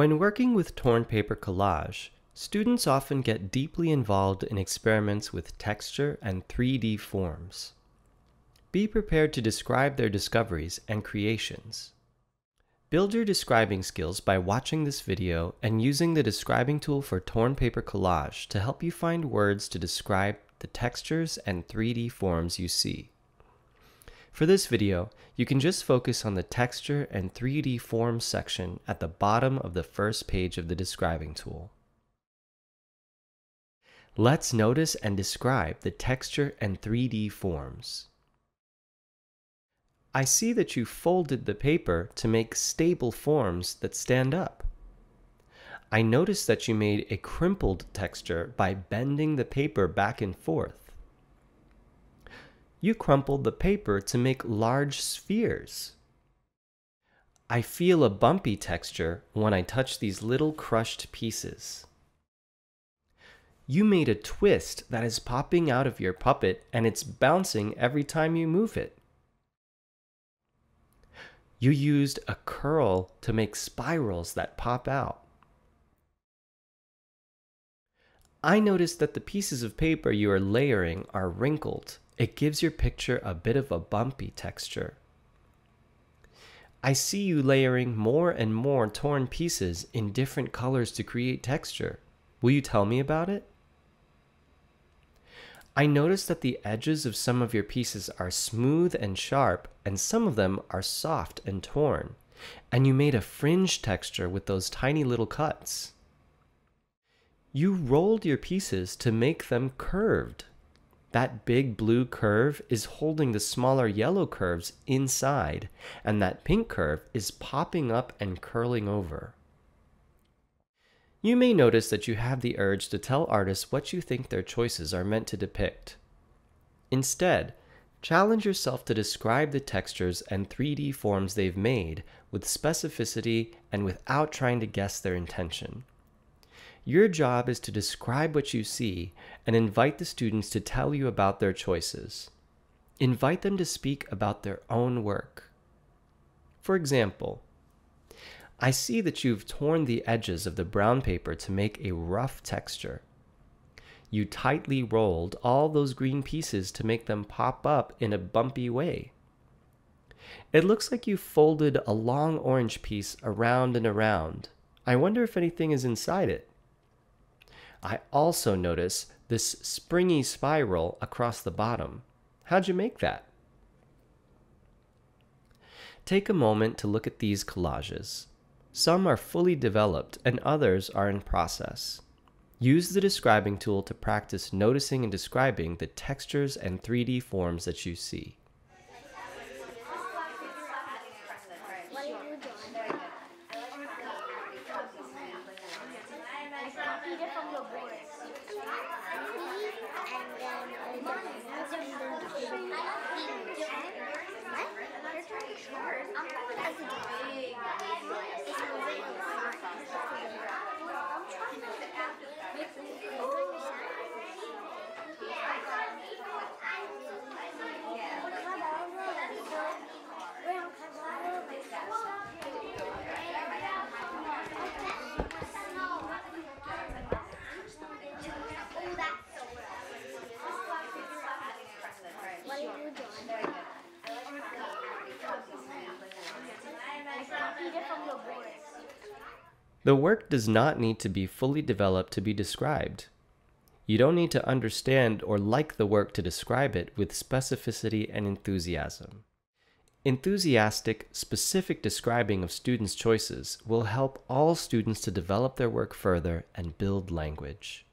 When working with Torn Paper Collage, students often get deeply involved in experiments with texture and 3D forms. Be prepared to describe their discoveries and creations. Build your describing skills by watching this video and using the describing tool for Torn Paper Collage to help you find words to describe the textures and 3D forms you see. For this video, you can just focus on the texture and 3D forms section at the bottom of the first page of the describing tool. Let's notice and describe the texture and 3D forms. I see that you folded the paper to make stable forms that stand up. I noticed that you made a crumpled texture by bending the paper back and forth. You crumpled the paper to make large spheres. I feel a bumpy texture when I touch these little crushed pieces. You made a twist that is popping out of your puppet and it's bouncing every time you move it. You used a curl to make spirals that pop out. I noticed that the pieces of paper you are layering are wrinkled. It gives your picture a bit of a bumpy texture. I see you layering more and more torn pieces in different colors to create texture. Will you tell me about it? I noticed that the edges of some of your pieces are smooth and sharp, and some of them are soft and torn, and you made a fringe texture with those tiny little cuts. You rolled your pieces to make them curved. That big blue curve is holding the smaller yellow curves inside, and that pink curve is popping up and curling over. You may notice that you have the urge to tell artists what you think their choices are meant to depict. Instead, challenge yourself to describe the textures and 3D forms they've made with specificity and without trying to guess their intention. Your job is to describe what you see and invite the students to tell you about their choices. Invite them to speak about their own work. For example, I see that you've torn the edges of the brown paper to make a rough texture. You tightly rolled all those green pieces to make them pop up in a bumpy way. It looks like you folded a long orange piece around and around. I wonder if anything is inside it. I also notice this springy spiral across the bottom. How'd you make that? Take a moment to look at these collages. Some are fully developed and others are in process. Use the describing tool to practice noticing and describing the textures and 3D forms that you see. The work does not need to be fully developed to be described. You don't need to understand or like the work to describe it with specificity and enthusiasm. Enthusiastic, specific describing of students' choices will help all students to develop their work further and build language.